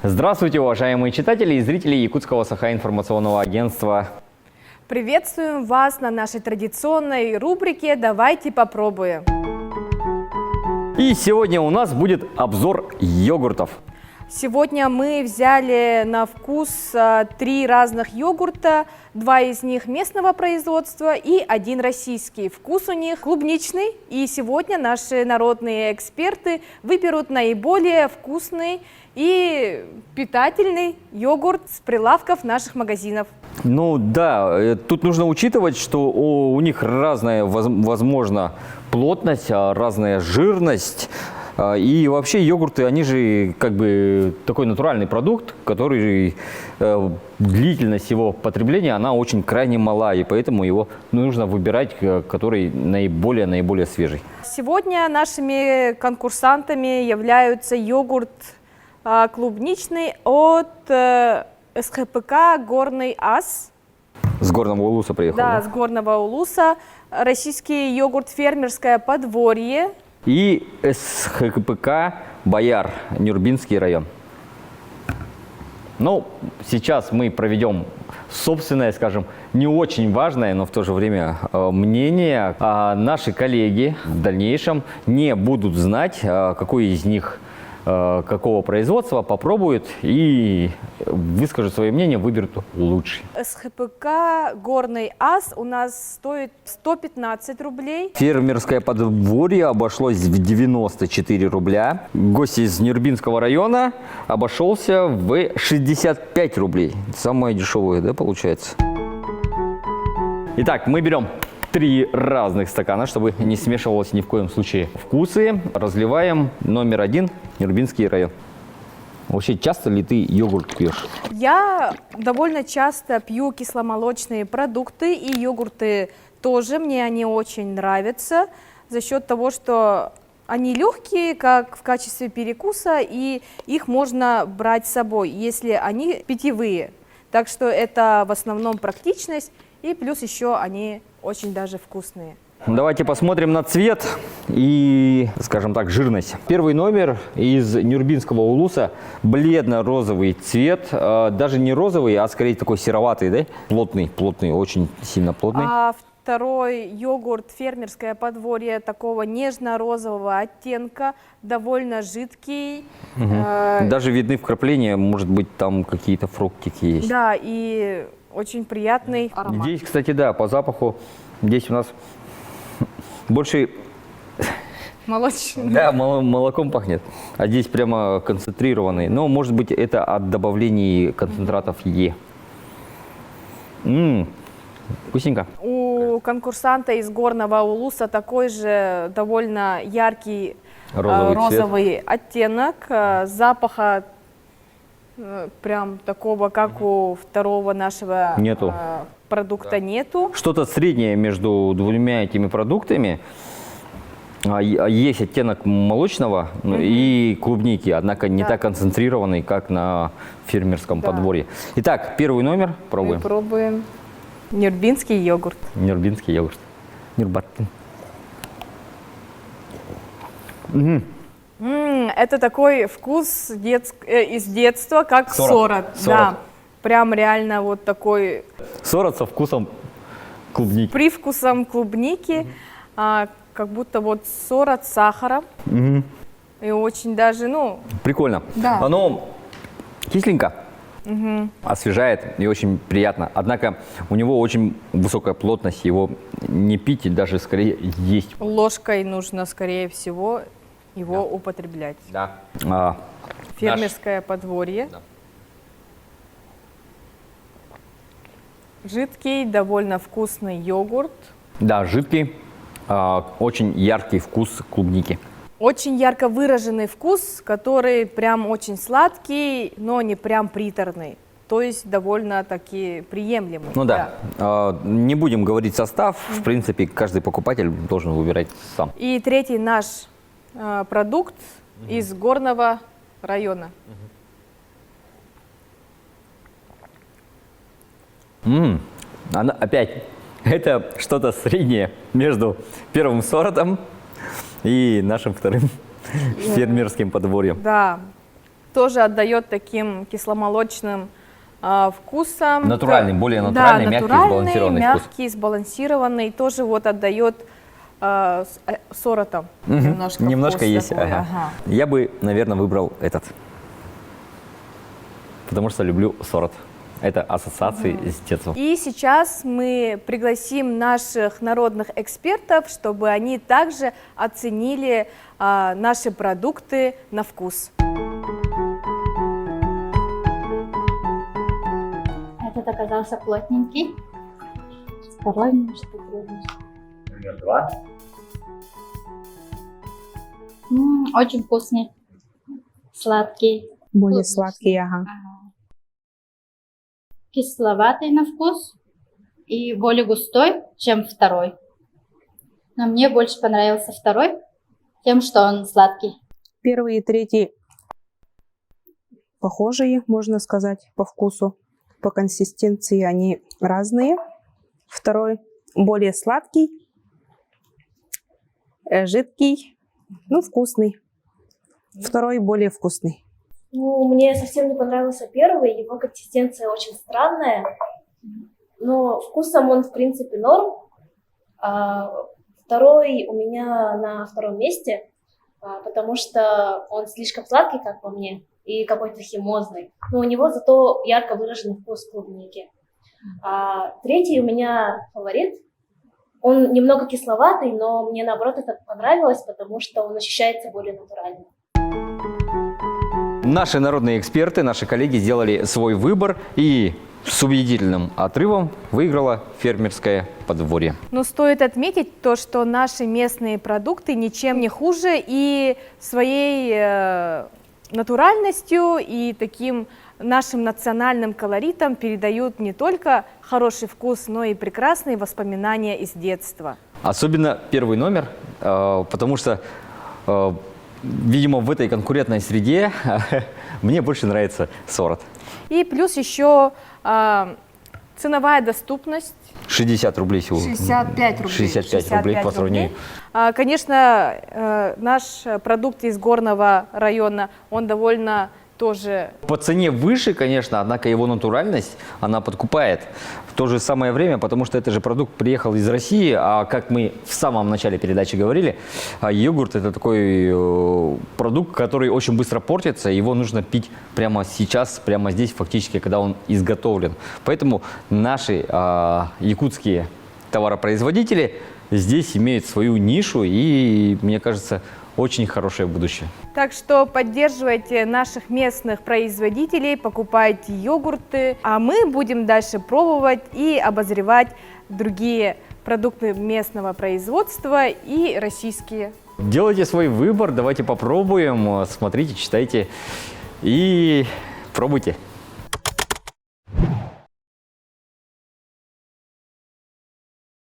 Здравствуйте, уважаемые читатели и зрители Якутского Саха-информационного агентства. Приветствуем вас на нашей традиционной рубрике «Давайте попробуем». И сегодня у нас будет обзор йогуртов. Сегодня мы взяли на вкус 3 разных йогурта, 2 из них местного производства и 1 российский. Вкус у них клубничный, и сегодня наши народные эксперты выберут наиболее вкусный и питательный йогурт с прилавков наших магазинов. Ну да, тут нужно учитывать, что у них разная, возможно, плотность, разная жирность. И вообще йогурты, они же как бы такой натуральный продукт, который длительность его потребления, она очень крайне мала, и поэтому его нужно выбирать, который наиболее свежий. Сегодня нашими конкурсантами являются йогурт клубничный от СХПК «Горный ас». С Горного Улуса приехал. Да, с Горного Улуса. Российский йогурт «Фермерское подворье». И СХПК «Бояр», Нюрбинский район. Ну, сейчас мы проведем собственное, скажем, не очень важное, но в то же время мнение. Наши коллеги в дальнейшем не будут знать, какой из них какого производства, попробуют и выскажут свое мнение, выберут лучший. СХПК «Горный ас» у нас стоит 115 рублей. Фермерское подворье обошлось в 94 рубля. Гость из Нюрбинского района обошелся в 65 рублей. Самое дешевое, да, получается? Итак, мы берем 3 разных стакана, чтобы не смешивалось ни в коем случае вкусы. Разливаем номер 1, Нюрбинский район. Вообще, часто ли ты йогурт пьешь? Я довольно часто пью кисломолочные продукты, и йогурты тоже, мне они очень нравятся, за счет того, что они легкие, как в качестве перекуса, и их можно брать с собой, если они питьевые. Так что это в основном практичность, и плюс еще они очень даже вкусные. Давайте посмотрим на цвет и, скажем так, жирность. Первый номер из Нюрбинского улуса, бледно-розовый цвет, даже не розовый, а скорее такой сероватый, да? Плотный, очень сильно плотный. А второй йогурт «Фермерское подворье» такого нежно-розового оттенка, довольно жидкий. Даже видны вкрапления, может быть, там какие-то фруктики есть. Да, и очень приятный аромат. Здесь, кстати, да, по запаху, здесь у нас больше Молочный. да, молоком пахнет, а здесь прямо концентрированный. Но, может быть, это от добавлений концентратов Е. Вкусненько. У конкурсанта из Горного Улуса такой же довольно яркий розовый оттенок. Запаха прям такого, как у второго нашего нету. Продукта нету. Что-то среднее между двумя этими продуктами. Есть оттенок молочного и клубники, однако не так концентрированный, как на фермерском подворье. Итак, первый номер пробуем. Мы пробуем нюрбинский йогурт. Нюрбинский йогурт. Нюрбаттен. Это такой вкус из детства, как сорот. Да, прям реально вот такой. Сорот со вкусом клубники. Привкусом клубники, как будто вот сорот с сахаром. И очень даже, ну... Прикольно. Да. Оно кисленько, освежает и очень приятно. Однако у него очень высокая плотность, его не пить и даже скорее есть. Ложкой нужно, скорее всего, его употреблять. Да. Фермерское подворье. Да. Жидкий, довольно вкусный йогурт. Да, жидкий, очень яркий вкус клубники. Очень ярко выраженный вкус, который прям очень сладкий, но не прям приторный. То есть довольно-таки приемлемый. Ну да. Не будем говорить состав. В принципе, каждый покупатель должен выбирать сам. И третий наш продукт из Горного района. Она опять, это что-то среднее между первым сортом и нашим вторым фермерским подворьем. Да, тоже отдает таким кисломолочным вкусом. Натуральный, более натуральный, да, мягкий, натуральный, сбалансированный вкус. мягкий, сбалансированный. Тоже вот отдает соротом немножко Немножко вкус есть. такой, Ага. ага. Я бы, наверное, выбрал этот. Потому что люблю сорт. Это ассоциации с детства. И сейчас мы пригласим наших народных экспертов, чтобы они также оценили наши продукты на вкус. Этот оказался плотненький. Второй может попробовать. Номер 2. Очень вкусный. Сладкий. Более Вкусный. сладкий, ага. Ага. Кисловатый на вкус и более густой, чем второй. Но мне больше понравился второй, тем, что он сладкий. Первый и третий похожие, можно сказать, по вкусу. По консистенции они разные. Второй более сладкий, жидкий, ну, вкусный. Второй более вкусный. Ну, мне совсем не понравился первый, его консистенция очень странная, но вкусом он, в принципе, норм. А второй у меня на втором месте, потому что он слишком сладкий, как по мне, и какой-то химозный. Но у него зато ярко выраженный вкус клубники. А третий у меня фаворит. Он немного кисловатый, но мне, наоборот, это понравилось, потому что он ощущается более натурально. Наши народные эксперты, наши коллеги сделали свой выбор, и с убедительным отрывом выиграла фермерское подворье. Но стоит отметить то, что наши местные продукты ничем не хуже и своей натуральностью и таким нашим национальным колоритом передают не только хороший вкус, но и прекрасные воспоминания из детства. Особенно первый номер, потому что, видимо, в этой конкурентной среде мне больше нравится сорт. И плюс еще ценовая доступность. 60 рублей всего. 65 рублей. 65 рублей по сравнению. Конечно, наш продукт из горного района, он довольно тоже... По цене выше, конечно, однако его натуральность, она подкупает. В то же самое время, потому что это же продукт приехал из России, а как мы в самом начале передачи говорили, йогурт – это такой продукт, который очень быстро портится, его нужно пить прямо сейчас, прямо здесь, фактически, когда он изготовлен. Поэтому наши якутские товаропроизводители здесь имеют свою нишу и, мне кажется, очень хорошее будущее. Так что поддерживайте наших местных производителей, покупайте йогурты, а мы будем дальше пробовать и обозревать другие продукты местного производства и российские. Делайте свой выбор, давайте попробуем, смотрите, читайте и пробуйте.